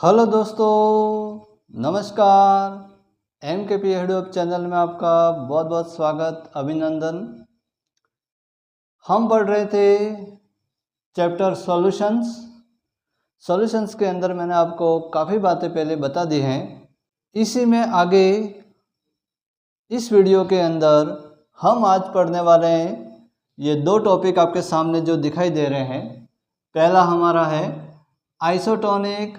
Hello दोस्तों, नमस्कार। MKP head-up channel में आपका बहुत बहुत स्वागत, अभिनंदन। हम पढ़ रहे थे चैप्टर सॉल्यूशंस के अंदर मैंने आपको काफ़ी बातें पहले बता दी हैं। इसी में आगे इस वीडियो के अंदर हम आज पढ़ने वाले हैं ये दो टॉपिक आपके सामने जो दिखाई दे रहे हैं। पहला हमारा है isotonic,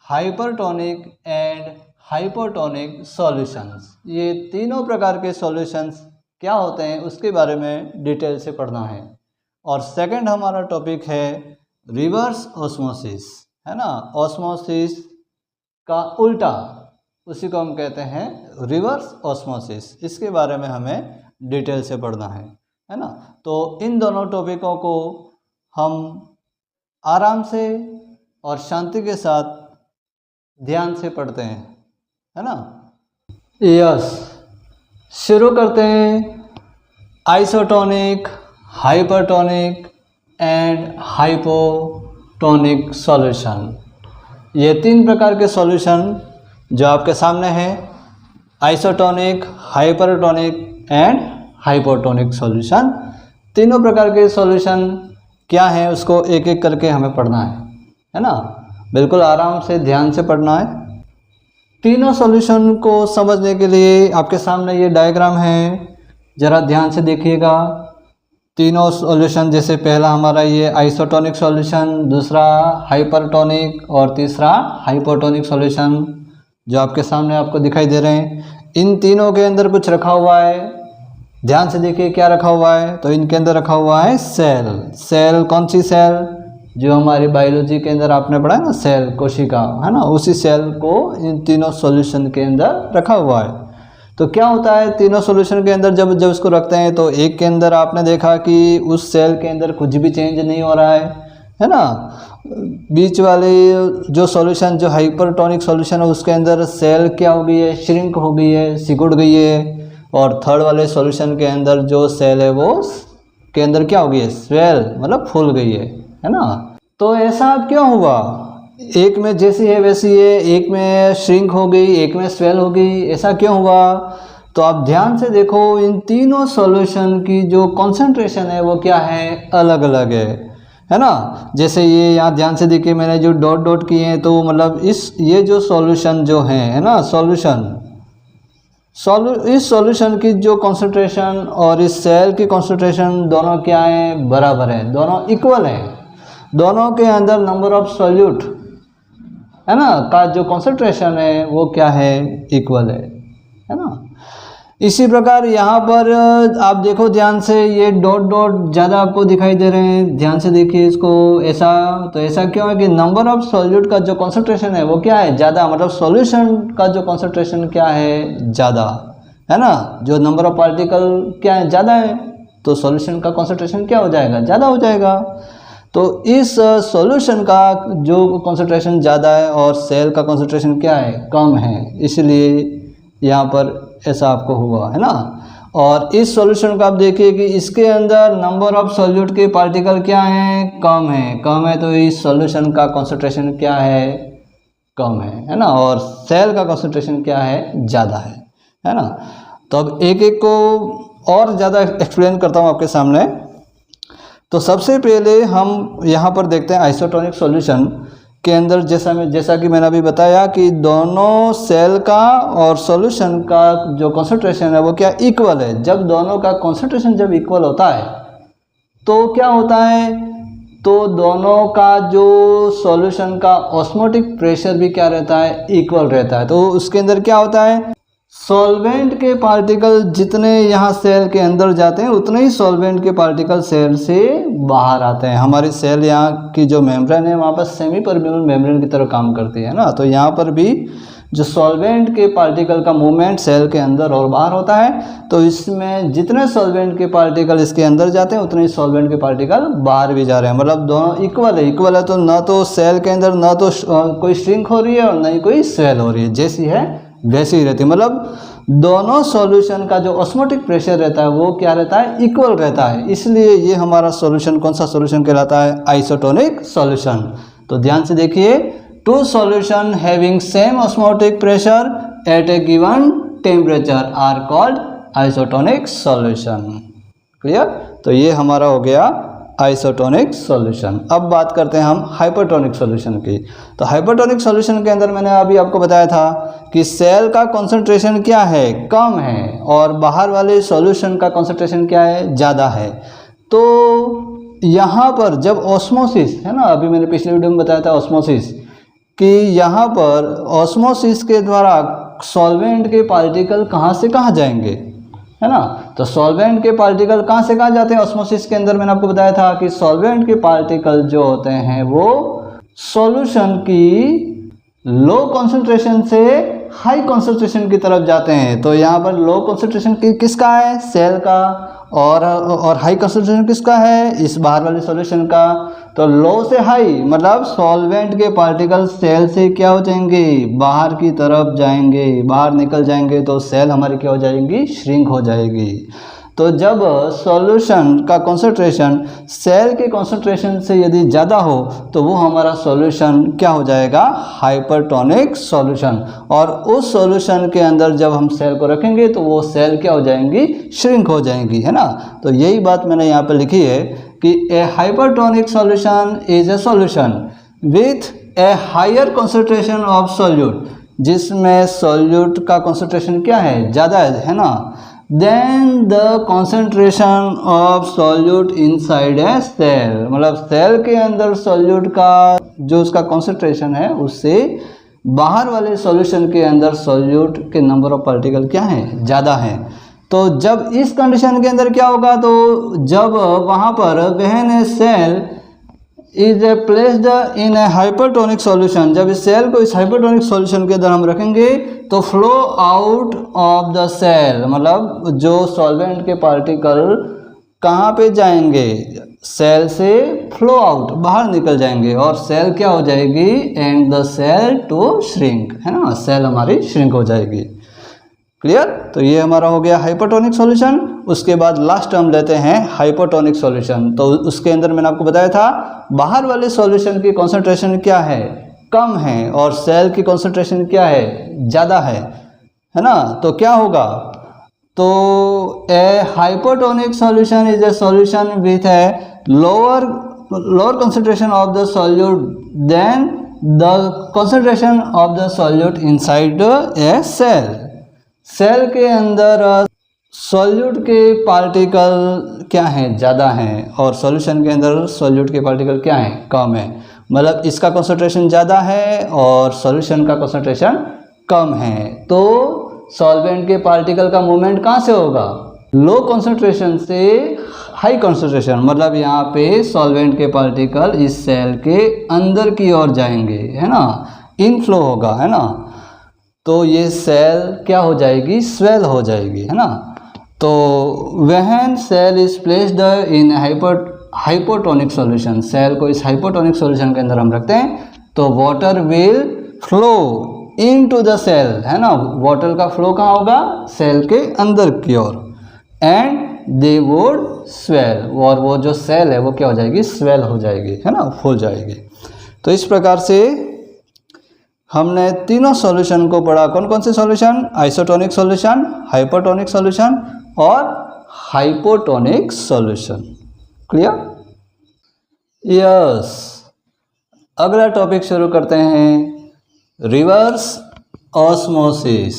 hypertonic and hypotonic solutions. ये तीनों प्रकार के सॉल्यूशंस क्या होते हैं उसके बारे में डिटेल से पढ़ना है। और सेकंड हमारा टॉपिक है रिवर्स ऑस्मोसिस, है ना। ऑस्मोसिस का उल्टा, उसी को हम कहते हैं रिवर्स ऑस्मोसिस। इसके बारे में हमें डिटेल से पढ़ना है ना। तो इन दोनों टॉपिकों को हम आराम से और शांति के साथ ध्यान से पढ़ते हैं, है ना। यस, शुरू करते हैं। Isotonic, hypertonic and hypotonic solution. ये तीन प्रकार के सॉल्यूशन जो आपके सामने हैं, isotonic, hypertonic and hypotonic solution. तीनों प्रकार के सॉल्यूशन क्या हैं उसको एक एक करके हमें पढ़ना है ना। बिल्कुल आराम से ध्यान से पढ़ना है। तीनों सॉल्यूशन को समझने के लिए आपके सामने ये डायग्राम है, ज़रा ध्यान से देखिएगा। तीनों सॉल्यूशन, जैसे पहला हमारा ये आइसोटोनिक सॉल्यूशन, दूसरा हाइपरटोनिक और तीसरा हाइपोटोनिक सॉल्यूशन जो आपके सामने आपको दिखाई दे रहे हैं। इन तीनों के अंदर कुछ रखा हुआ है, ध्यान से देखिए क्या रखा हुआ है। तो इनके अंदर रखा हुआ है सेल। कौन सी सेल? जो हमारी बायोलॉजी के अंदर आपने पढ़ा है ना, सेल, कोशिका, है ना। उसी सेल को इन तीनों सॉल्यूशन के अंदर रखा हुआ है। तो क्या होता है, तीनों सॉल्यूशन के अंदर जब इसको रखते हैं तो एक के अंदर आपने देखा कि उस सेल के अंदर कुछ भी चेंज नहीं हो रहा है ना। बीच वाले जो सॉल्यूशन, जो हाइपरटोनिक सॉल्यूशन है, उसके अंदर सेल क्या हो गई है, श्रिंक हो गई है, सिकुड़ गई है। और थर्ड वाले सॉल्यूशन के अंदर जो सेल है वो के अंदर क्या हो गई है, स्वेल, मतलब फूल गई है ना। तो ऐसा क्यों हुआ? एक में जैसी है वैसी है, एक में श्रिंक हो गई, एक में स्वेल हो गई, ऐसा क्यों हुआ? तो आप ध्यान से देखो, इन तीनों सॉल्यूशन की जो कॉन्सेंट्रेशन है वो क्या है, अलग अलग है ना। जैसे ये यहाँ ध्यान से देखिए, मैंने जो डॉट डॉट किए हैं, तो मतलब ये जो सॉल्यूशन जो है ना, इस सॉल्यूशन की जो कॉन्सेंट्रेशन और इस सेल की कॉन्सेंट्रेशन दोनों क्या है, बराबर है, दोनों इक्वल है। दोनों के अंदर नंबर ऑफ सॉल्यूट, है ना, का जो कॉन्सेंट्रेशन है वो क्या है, इक्वल है ना। इसी प्रकार यहाँ पर आप देखो ध्यान से, ये डॉट डॉट ज़्यादा आपको दिखाई दे रहे हैं, ध्यान से देखिए इसको। ऐसा तो ऐसा क्यों है कि नंबर ऑफ सॉल्यूट का जो कॉन्सेंट्रेशन है वो क्या है, ज़्यादा, मतलब सॉल्यूशन का जो कॉन्सेंट्रेशन क्या है, ज़्यादा, है ना। जो नंबर ऑफ पार्टिकल क्या है, ज़्यादा है, तो सॉल्यूशन का कॉन्सेंट्रेशन क्या हो जाएगा, ज़्यादा हो जाएगा। तो इस सॉल्यूशन का जो कॉन्सेंट्रेशन ज़्यादा है और सेल का कॉन्सेंट्रेशन क्या है, कम है, इसलिए यहाँ पर ऐसा आपको हुआ, है ना। और इस सॉल्यूशन को आप देखिए कि इसके अंदर नंबर ऑफ सॉल्यूट के पार्टिकल क्या हैं, कम है, तो इस सॉल्यूशन का कॉन्सेंट्रेशन क्या है, कम है ना। और सेल का कॉन्सेंट्रेशन क्या है, ज़्यादा है ना। तो अब एक एक को और ज़्यादा एक्सप्लेन करता हूँ आपके सामने। तो सबसे पहले हम यहाँ पर देखते हैं आइसोटोनिक सॉल्यूशन के अंदर, जैसा कि मैंने अभी बताया कि दोनों सेल का और सॉल्यूशन का जो कॉन्सेंट्रेशन है वो क्या, इक्वल है। जब दोनों का कॉन्सेंट्रेशन जब इक्वल होता है तो क्या होता है, तो दोनों का जो सॉल्यूशन का ऑस्मोटिक प्रेशर भी क्या रहता है, इक्वल रहता है। तो उसके अंदर क्या होता है, सॉल्वेंट के पार्टिकल जितने यहाँ सेल के अंदर जाते हैं उतने ही सॉल्वेंट के पार्टिकल सेल से बाहर आते हैं। हमारी सेल यहाँ की जो मेम्ब्रेन है वहाँ पर सेमी परमेबल मेम्ब्रेन की तरह काम करती है ना। तो यहाँ पर भी जो सॉल्वेंट के पार्टिकल का मूवमेंट सेल के अंदर और बाहर होता है। तो इसमें जितने सॉल्वेंट के पार्टिकल इसके अंदर जाते हैं उतने ही सॉल्वेंट के पार्टिकल बाहर भी जा रहे हैं, मतलब दोनों इक्वल है। तो ना तो सेल के अंदर ना तो कोई श्रिंक हो रही है और ना ही कोई स्वेल हो रही है, जैसी है वैसी ही रहती है। मतलब दोनों सॉल्यूशन का जो ऑस्मोटिक प्रेशर रहता है वो क्या रहता है, इक्वल रहता है। इसलिए ये हमारा सॉल्यूशन कौन सा सॉल्यूशन कहलाता है, आइसोटोनिक सॉल्यूशन। तो ध्यान से देखिए, two solution having same osmotic pressure at a given temperature are called isotonic solution. Clear? तो ये हमारा हो गया आइसोटोनिक सॉल्यूशन। अब बात करते हैं हम हाइपरटोनिक सॉल्यूशन की। तो हाइपरटोनिक सॉल्यूशन के अंदर मैंने अभी आपको बताया था कि सेल का कॉन्सेंट्रेशन क्या है, कम है, और बाहर वाले सॉल्यूशन का कॉन्सेंट्रेशन क्या है, ज़्यादा है। तो यहाँ पर जब ऑस्मोसिस है ना, अभी मैंने पिछले वीडियो में बताया था ऑस्मोसिस, कि यहाँ पर ऑस्मोसिस के द्वारा सॉल्वेंट के पार्टिकल कहाँ से कहाँ जाएंगे, है ना। तो सॉल्वेंट के पार्टिकल कहाँ से कहाँ जाते हैं ऑस्मोसिस के अंदर? मैंने आपको बताया था कि सॉल्वेंट के पार्टिकल जो होते हैं वो सॉल्यूशन की लो कॉन्सेंट्रेशन से हाई कॉन्सेंट्रेशन की तरफ जाते हैं। तो यहाँ पर लो कॉन्सेंट्रेशन किसका है? सेल का। और हाई कॉन्सेंट्रेशन किसका है? इस बाहर वाले सॉल्यूशन का। तो लो से हाई मतलब सॉल्वेंट के पार्टिकल सेल से क्या हो जाएंगे? बाहर की तरफ जाएंगे, बाहर निकल जाएंगे। तो सेल हमारी क्या हो जाएंगी? श्रिंक हो जाएगी। तो जब सॉल्यूशन का कॉन्सेंट्रेशन सेल के कॉन्सेंट्रेशन से यदि ज़्यादा हो तो वो हमारा सॉल्यूशन क्या हो जाएगा? Hypertonic solution. और उस सॉल्यूशन के अंदर जब हम सेल को रखेंगे तो वो सेल क्या हो जाएंगी? श्रिंक हो जाएंगी, है ना। तो यही बात मैंने यहाँ पर लिखी है कि a hypertonic solution is a solution with a higher concentration of solute, जिसमें सॉल्यूट का कॉन्सेंट्रेशन क्या है? ज़्यादा है ना। Then the concentration of solute inside a cell, मतलब सेल के अंदर सॉल्यूट का जो उसका कॉन्सेंट्रेशन है उससे बाहर वाले सॉल्यूशन के अंदर सॉल्यूट के नंबर ऑफ पार्टिकल क्या है? ज़्यादा है। तो जब इस कंडीशन के अंदर क्या होगा? तो जब वहाँ पर when a cell is a placed in a hypertonic solution, जब इस सेल को इस हाइपरटोनिक सॉल्यूशन के अंदर हम रखेंगे तो flow out of the cell, मतलब जो सॉल्वेंट के पार्टिकल कहाँ पे जाएंगे? सेल से फ्लो आउट, बाहर निकल जाएंगे, और सेल क्या हो जाएगी? And the cell to shrink, है ना, सेल हमारी श्रिंक हो जाएगी। क्लियर? तो ये हमारा हो गया हाइपरटोनिक सॉल्यूशन। उसके बाद लास्ट हम लेते हैं हाइपोटोनिक सॉल्यूशन। तो उसके अंदर मैंने आपको बताया था बाहर वाले सॉल्यूशन की कॉन्सेंट्रेशन क्या है? कम है, और सेल की कॉन्सेंट्रेशन क्या है? ज़्यादा है ना। तो क्या होगा? तो a hypotonic solution is a solution with a lower concentration of the solute then the concentration of the solute inside a cell. Cell के अंदर सॉल्यूट के पार्टिकल क्या हैं? ज़्यादा हैं, और सॉल्यूशन के अंदर सॉल्यूट के पार्टिकल क्या हैं? कम है। मतलब इसका कॉन्सेंट्रेशन ज़्यादा है और सॉल्यूशन का कॉन्सेंट्रेशन कम है। तो सॉल्वेंट के पार्टिकल का मूवमेंट कहाँ से होगा? लो कॉन्सेंट्रेशन से हाई कॉन्सेंट्रेशन, मतलब यहाँ पे सॉल्वेंट के पार्टिकल इस सेल के अंदर की ओर जाएंगे, है ना, इनफ्लो होगा, है ना। तो ये सेल क्या हो जाएगी? स्वेल हो जाएगी, है ना। तो when cell is placed in hypotonic solution, cell को इस हाइपोटोनिक सॉल्यूशन के अंदर हम रखते हैं तो water will flow into the cell, है ना। वाटर का फ्लो कहाँ होगा? सेल के अंदर की ओर। एंड दे वुड स्वेल, और वो जो सेल है वो क्या हो जाएगी? स्वेल हो जाएगी, है ना, फूल जाएगी। तो इस प्रकार से हमने तीनों सॉल्यूशन को पढ़ा। कौन कौन से solution? Isotonic solution, hypotonic solution और हाइपोटोनिक सॉल्यूशन। क्लियर? यस। अगला टॉपिक शुरू करते हैं, रिवर्स ऑस्मोसिस।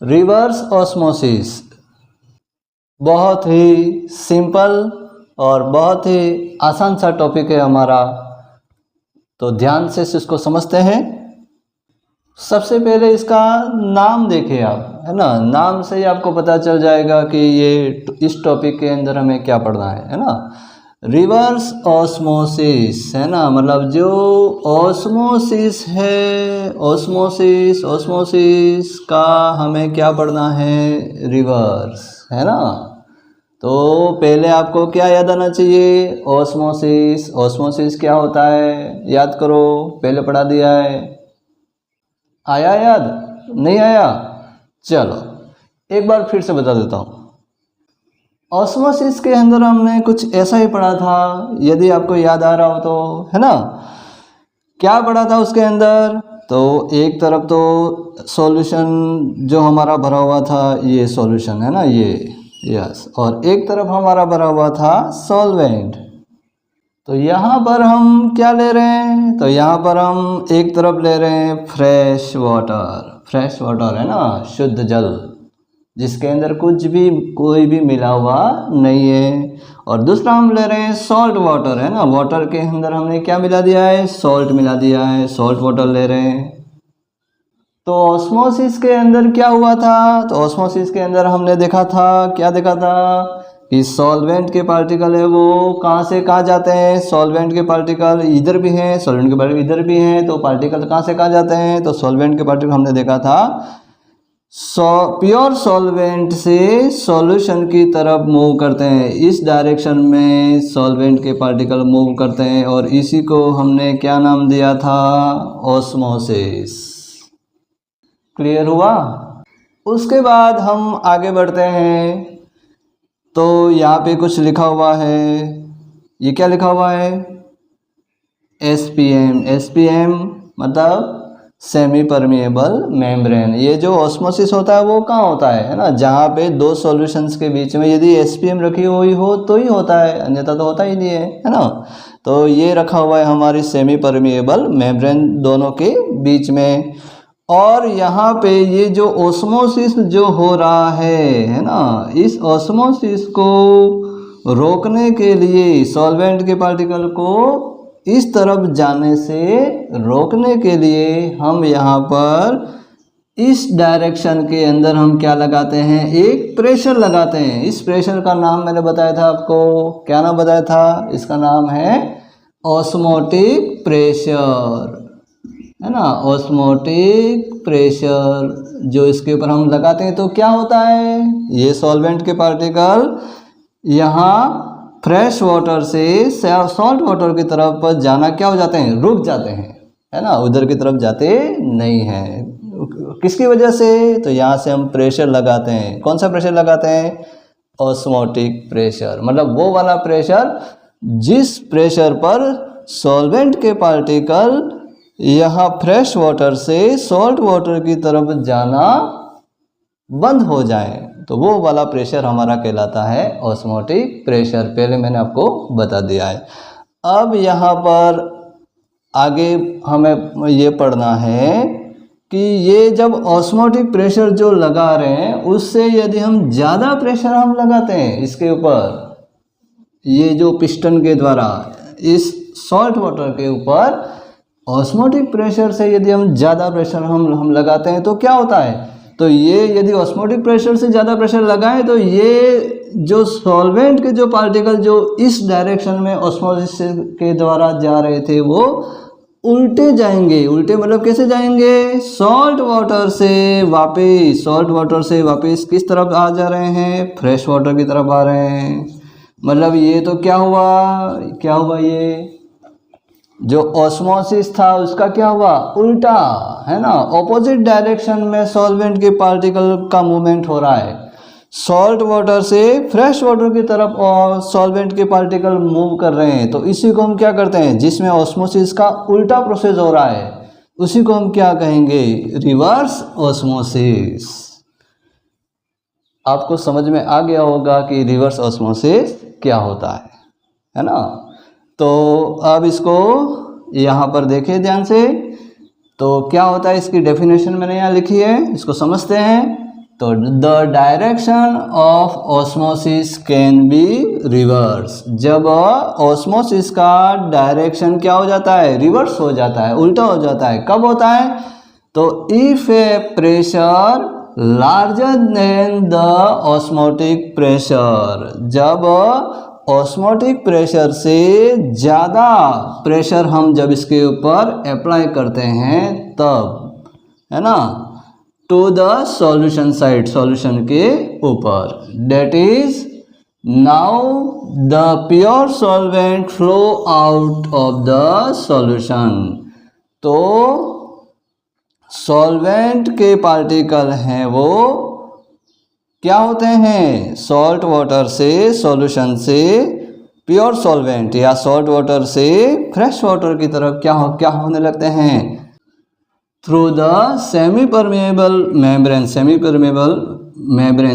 रिवर्स ऑस्मोसिस बहुत ही सिंपल और बहुत ही आसान सा टॉपिक है हमारा, तो ध्यान से इसको समझते हैं। सबसे पहले इसका नाम देखिए आप, है ना। नाम से ही आपको पता चल जाएगा कि ये इस टॉपिक के अंदर हमें क्या पढ़ना है ना। रिवर्स ऑस्मोसिस, है ना, मतलब जो ऑस्मोसिस है, ऑस्मोसिस का हमें क्या पढ़ना है? रिवर्स, है ना। तो पहले आपको क्या याद आना चाहिए? ऑस्मोसिस क्या होता है? याद करो, पहले पढ़ा दिया है। आया याद? नहीं आया? चलो एक बार फिर से बता देता हूँ। ऑस्मोसिस के अंदर हमने कुछ ऐसा ही पढ़ा था, यदि आपको याद आ रहा हो तो, है ना, क्या पड़ा था उसके अंदर? तो एक तरफ तो सॉल्यूशन जो हमारा भरा हुआ था, ये सॉल्यूशन है ना, ये यस, और एक तरफ हमारा भरा हुआ था सॉल्वेंट। तो यहाँ पर हम क्या ले रहे हैं? तो यहाँ पर हम एक तरफ ले रहे हैं फ्रेश वाटर है ना, शुद्ध जल, जिसके अंदर कुछ भी कोई भी मिला हुआ नहीं है। और दूसरा हम ले रहे हैं सॉल्ट वाटर है ना, वाटर के अंदर हमने क्या मिला दिया है? सॉल्ट मिला दिया है, सॉल्ट वाटर ले रहे हैं। तो ऑस्मोसिस के अंदर क्या हुआ था? तो ऑस्मोसिस के अंदर हमने देखा था, क्या देखा था कि सॉल्वेंट के पार्टिकल है वो कहाँ से कहाँ जाते हैं? सॉल्वेंट के पार्टिकल इधर भी हैं, सॉल्वेंट के पार्टिकल इधर भी हैं, तो पार्टिकल कहाँ से कहाँ जाते हैं? तो सॉल्वेंट के पार्टिकल हमने देखा था प्योर सॉल्वेंट से सॉल्यूशन की तरफ मूव करते हैं, इस डायरेक्शन में सॉल्वेंट के पार्टिकल मूव करते हैं, और इसी को हमने क्या नाम दिया था? ऑस्मोसिस। क्लियर हुआ? उसके बाद हम आगे बढ़ते हैं। तो यहाँ पे कुछ लिखा हुआ है, ये क्या लिखा हुआ है? SPM मतलब सेमी परमिएबल मेम्ब्रेन। ये जो ऑस्मोसिस होता है वो कहाँ होता है ना, जहाँ पे दो सॉल्यूशंस के बीच में यदि SPM रखी हुई हो तो ही होता है, अन्यथा तो होता ही नहीं है ना। तो ये रखा हुआ है हमारी सेमी परमिएबल मेम्ब्रेन दोनों के बीच में। और यहाँ पे ये जो ऑस्मोसिस जो हो रहा है ना, इस ऑस्मोसिस को रोकने के लिए, सॉल्वेंट के पार्टिकल को इस तरफ जाने से रोकने के लिए हम यहाँ पर इस डायरेक्शन के अंदर हम क्या लगाते हैं? एक प्रेशर लगाते हैं। इस प्रेशर का नाम मैंने बताया था आपको, क्या नाम बताया था? इसका नाम है ऑस्मोटिक प्रेशर है ना, ऑस्मोटिक प्रेशर जो इसके ऊपर हम लगाते हैं। तो क्या होता है? ये सॉल्वेंट के पार्टिकल यहाँ फ्रेश वाटर से सॉल्ट वाटर की तरफ जाना क्या हो जाते हैं? रुक जाते हैं है ना, उधर की तरफ जाते नहीं हैं। किसकी वजह से? तो यहाँ से हम प्रेशर लगाते हैं। कौन सा प्रेशर लगाते हैं? ऑस्मोटिक प्रेशर, मतलब वो वाला प्रेशर जिस प्रेशर पर सॉल्वेंट के पार्टिकल यहाँ फ्रेश वाटर से सॉल्ट वाटर की तरफ जाना बंद हो जाए, तो वो वाला प्रेशर हमारा कहलाता है ऑस्मोटिक प्रेशर। पहले मैंने आपको बता दिया है। अब यहाँ पर आगे हमें ये पढ़ना है कि ये जब ऑस्मोटिक प्रेशर जो लगा रहे हैं उससे यदि हम ज़्यादा प्रेशर हम लगाते हैं इसके ऊपर, ये जो पिस्टन के द्वारा इस सॉल्ट वाटर के ऊपर ऑस्मोटिक प्रेशर से यदि हम ज़्यादा प्रेशर हम लगाते हैं तो क्या होता है? तो ये यदि ऑस्मोटिक प्रेशर से ज़्यादा प्रेशर लगाएं तो ये जो सॉल्वेंट के जो पार्टिकल जो इस डायरेक्शन में ऑस्मोसिस के द्वारा जा रहे थे वो उल्टे जाएंगे। उल्टे मतलब कैसे जाएंगे? सॉल्ट वाटर से वापस किस तरफ आ जा रहे हैं? फ्रेश वाटर की तरफ आ रहे हैं। मतलब ये तो क्या हुआ ये जो ऑस्मोसिस था उसका क्या हुआ? उल्टा है ना, ऑपोजिट डायरेक्शन में सॉल्वेंट के पार्टिकल का मूवमेंट हो रहा है। सॉल्ट वाटर से फ्रेश वाटर की तरफ और सॉल्वेंट के पार्टिकल मूव कर रहे हैं, तो इसी को हम क्या करते हैं? जिसमें ऑस्मोसिस का उल्टा प्रोसेस हो रहा है उसी को हम क्या कहेंगे? Reverse osmosis. आपको समझ में आ गया होगा कि रिवर्स ऑस्मोसिस क्या होता है ना। तो अब इसको यहाँ पर देखिए ध्यान से। तो क्या होता है इसकी डेफिनेशन मैंने यहाँ लिखी है, इसको समझते हैं। तो the direction of osmosis can be reverse. जब ऑस्मोसिस का डायरेक्शन क्या हो जाता है? रिवर्स हो जाता है, उल्टा हो जाता है। कब होता है? तो if A pressure larger than the osmotic pressure, जब ऑस्मोटिक प्रेशर से ज़्यादा प्रेशर हम जब इसके ऊपर अप्लाई करते हैं तब, है ना, to the solution side, solution के ऊपर, that is now the pure solvent flow out of the solution. तो सॉल्वेंट के पार्टिकल हैं वो क्या होते हैं? सॉल्ट वाटर से, सॉल्यूशन से प्योर सॉल्वेंट या सॉल्ट वाटर से फ्रेश वाटर की तरफ क्या होने लगते हैं? Through the semi permeable membrane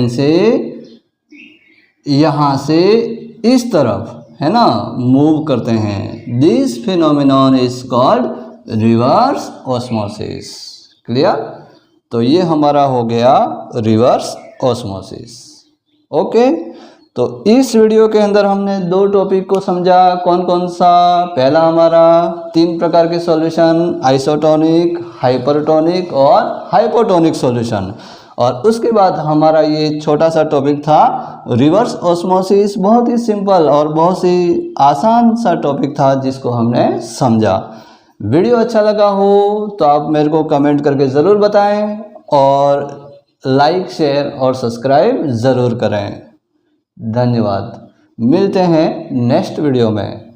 से यहाँ से इस तरफ, है ना, मूव करते हैं। This phenomenon is called reverse osmosis. Clear? तो ये हमारा हो गया रिवर्स ऑस्मोसिस। ओके, तो इस वीडियो के अंदर हमने 2 टॉपिक को समझा। कौन कौन सा? पहला हमारा 3 प्रकार के सॉल्यूशन, आइसोटोनिक, हाइपरटोनिक और हाइपोटोनिक सॉल्यूशन। और उसके बाद हमारा ये छोटा सा टॉपिक था रिवर्स ऑस्मोसिस। बहुत ही सिंपल और बहुत ही आसान सा टॉपिक था जिसको हमने समझा। वीडियो अच्छा लगा हो तो आप मेरे को कमेंट करके ज़रूर बताएं और लाइक, शेयर और सब्सक्राइब ज़रूर करें। धन्यवाद। मिलते हैं नेक्स्ट वीडियो में।